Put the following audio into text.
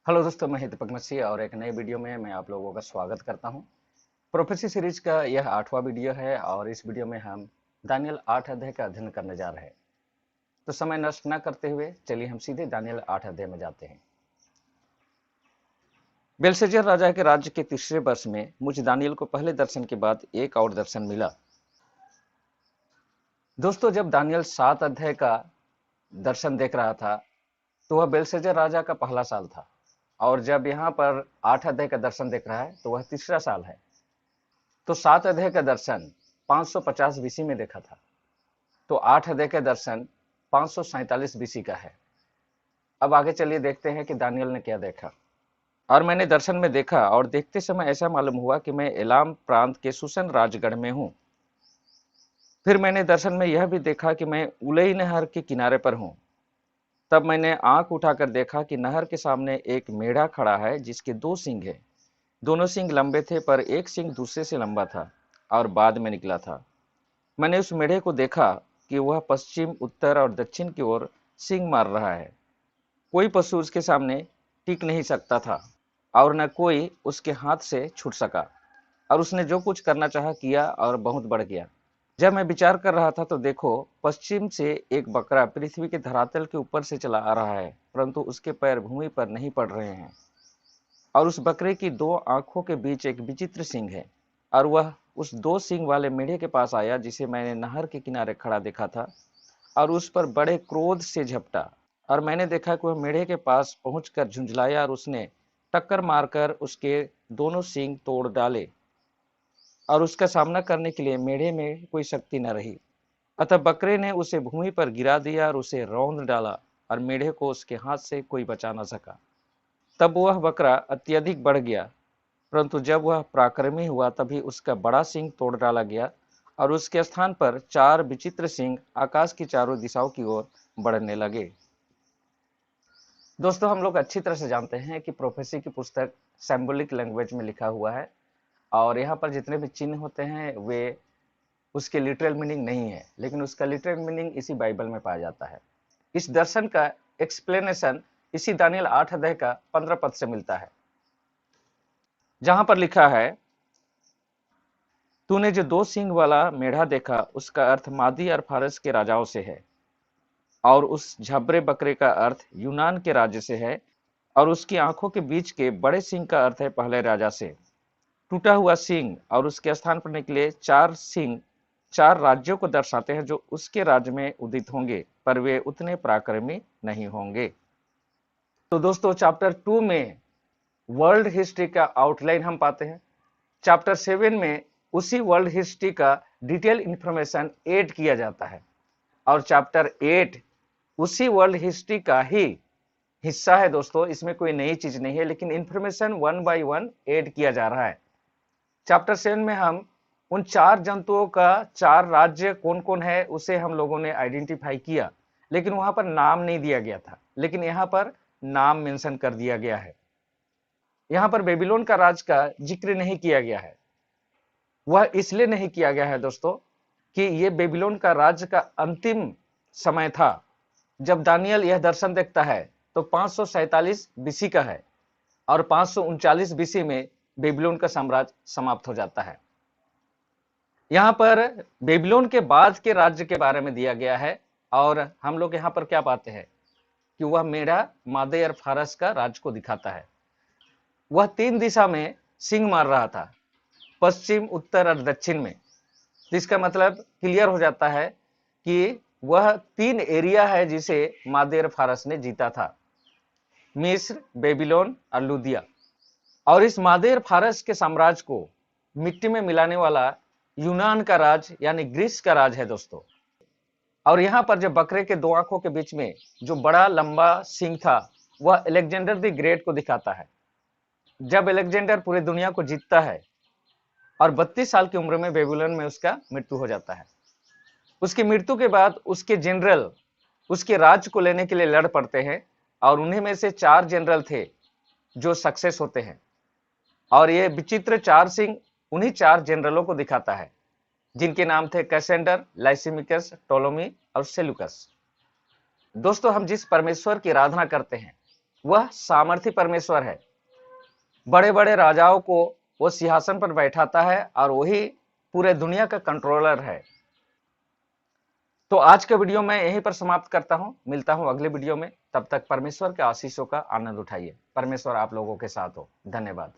Hello दोस्तों, मैं दीपक मसीह और एक नए वीडियो में मैं आप लोगों का स्वागत करता हूं। प्रोफेसी सीरीज का यह 8वां वीडियो है और इस वीडियो में हम दानियल 8 अध्याय का अध्ययन करने जा रहे हैं। तो समय नष्ट न करते हुए चलिए हम सीधे दानियल 8 अध्याय में जाते हैं। बेलशस्सर राजा के राज्य के तीसरे वर्ष में मुझ दानियल को पहले दर्शन के बाद एक और दर्शन मिला। दोस्तों, जब दानियल 7 अध्याय का दर्शन देख रहा था तो वह बेलशस्सर राजा का पहला साल था, और जब यहाँ पर 8 अध्याय का दर्शन देख रहा है तो वह तीसरा साल है। तो 7 अध्याय का दर्शन 550 बीसी में देखा था, तो 8 अध्याय का दर्शन 547 बीसी का है। अब आगे चलिए देखते हैं कि दानियल ने क्या देखा। और मैंने दर्शन में देखा और देखते समय ऐसा मालूम हुआ कि मैं एलाम प्रांत के सुसन राजगढ़ में हूँ। फिर मैंने दर्शन में यह भी देखा कि मैं उलई नहर के किनारे पर हूँ। तब मैंने आंख उठाकर देखा कि नहर के सामने एक मेढ़ा खड़ा है जिसके 2 सींग हैं। दोनों सींग लंबे थे, पर एक सींग दूसरे से लंबा था और बाद में निकला था। मैंने उस मेढ़े को देखा कि वह पश्चिम, उत्तर और दक्षिण की ओर सींग मार रहा है। कोई पशु उसके सामने टिक नहीं सकता था और न कोई उसके हाथ से छूट सका, और उसने जो कुछ करना चाहा किया और बहुत बढ़ गया। जब मैं विचार कर रहा था तो देखो, पश्चिम से एक बकरा पृथ्वी के धरातल के ऊपर से चला आ रहा है, परंतु उसके पैर भूमि पर नहीं पड़ रहे हैं। और उस बकरे की 2 आंखों के बीच एक विचित्र सींग है, और वह उस 2 सींग वाले मेढ़े के पास आया जिसे मैंने नहर के किनारे खड़ा देखा था, और उस पर बड़े क्रोध से झपटा। और मैंने देखा कि वह मेढ़े के पास पहुंचकर झुंझलाया और उसने टक्कर मारकर उसके दोनों सींग तोड़ डाले, और उसका सामना करने के लिए मेढ़े में कोई शक्ति न रही। अतः बकरे ने उसे भूमि पर गिरा दिया और उसे रौंद डाला, और मेढ़े को उसके हाथ से कोई बचा न सका। तब वह बकरा अत्यधिक बढ़ गया, परंतु जब वह पराक्रमी हुआ तभी उसका बड़ा सींग तोड़ डाला गया, और उसके स्थान पर 4 विचित्र सींग आकाश की चारों दिशाओं की ओर बढ़ने लगे। दोस्तों, हम लोग अच्छी तरह से जानते हैं कि प्रोफेसी की पुस्तक सिंबॉलिक लैंग्वेज में लिखा हुआ है, और यहाँ पर जितने भी चिन्ह होते हैं वे उसके लिटरल मीनिंग नहीं है, लेकिन उसका लिटरल मीनिंग इसी बाइबल में पाया जाता है। इस दर्शन का एक्सप्लेनेशन इसी दानियल 8 अध्याय का 15 पद से मिलता है, जहां पर लिखा है, तूने जो 2 सींग वाला मेढ़ा देखा उसका अर्थ मादी और फारस के राजाओं से है, और उस झबरे बकरे का अर्थ यूनान के राज्य से है, और उसकी आंखों के बीच के बड़े सींग का अर्थ है पहले राजा से। टूटा हुआ सींग और उसके स्थान पर निकले 4 सींग 4 राज्यों को दर्शाते हैं जो उसके राज्य में उदित होंगे, पर वे उतने पराक्रमी नहीं होंगे। तो दोस्तों, चैप्टर 2 में वर्ल्ड हिस्ट्री का आउटलाइन हम पाते हैं। चैप्टर 7 में उसी वर्ल्ड हिस्ट्री का डिटेल इंफॉर्मेशन ऐड किया जाता है, और चैप्टर 8 उसी वर्ल्ड हिस्ट्री का ही हिस्सा है। दोस्तों, इसमें कोई नई चीज नहीं है, लेकिन इंफॉर्मेशन 1 बाय 1 ऐड किया जा रहा है। चैप्टर 7 में हम उन 4 जंतुओं का 4 राज्य कौन कौन है उसे हम लोगों ने आइडेंटिफाई किया, लेकिन वहां पर नाम नहीं दिया गया था, लेकिन यहाँ पर नाम मेंशन कर दिया गया है। यहाँ पर बेबीलोन का राज का जिक्र नहीं किया गया है। वह इसलिए नहीं किया गया है दोस्तों कि ये बेबीलोन का राज्य का अंतिम समय था। जब दानियल यह दर्शन देखता है तो 547 बीसी का है, और 539 बीसी में बेबीलोन का साम्राज्य समाप्त हो जाता है। यहाँ पर बेबीलोन के बाद के राज्य के बारे में दिया गया है, और हम लोग यहाँ पर क्या पाते हैं कि वह मेढ़ा मादे और फारस का राज्य को दिखाता है। वह 3 दिशा में सींग मार रहा था, पश्चिम, उत्तर और दक्षिण में। जिसका मतलब क्लियर हो जाता है कि वह 3 एरिया है जिसे मादे और फारस ने जीता था, मिस्र, बेबीलोन और लुदिया। और इस मादे और फारस के साम्राज्य को मिट्टी में मिलाने वाला यूनान का राज यानी ग्रीस का राज है दोस्तों। और यहाँ पर जो बकरे के 2 आंखों के बीच में जो बड़ा लंबा सींग था, वह अलेक्जेंडर द ग्रेट को दिखाता है। जब अलेक्जेंडर पूरी दुनिया को जीतता है और 32 साल की उम्र में बेबीलोन में उसका मृत्यु हो जाता है। उसकी मृत्यु के बाद उसके जनरल उसके राज्य को लेने के लिए लड़ पड़ते हैं, और उन्हीं में से 4 जनरल थे जो सक्सेस होते हैं। और ये विचित्र 4 सिंह उन्हीं 4 जनरलों को दिखाता है, जिनके नाम थे कैसेंडर, लाइसिमिकस, टोलोमी और सेलुकस। दोस्तों, हम जिस परमेश्वर की आराधना करते हैं वह सामर्थी परमेश्वर है। बड़े बड़े राजाओं को वो सिंहासन पर बैठाता है और वही पूरे दुनिया का कंट्रोलर है। तो आज के वीडियो में यहीं पर समाप्त करता हूं, मिलता हूं अगले वीडियो में। तब तक परमेश्वर के आशीषों का आनंद उठाइए। परमेश्वर आप लोगों के साथ हो। धन्यवाद।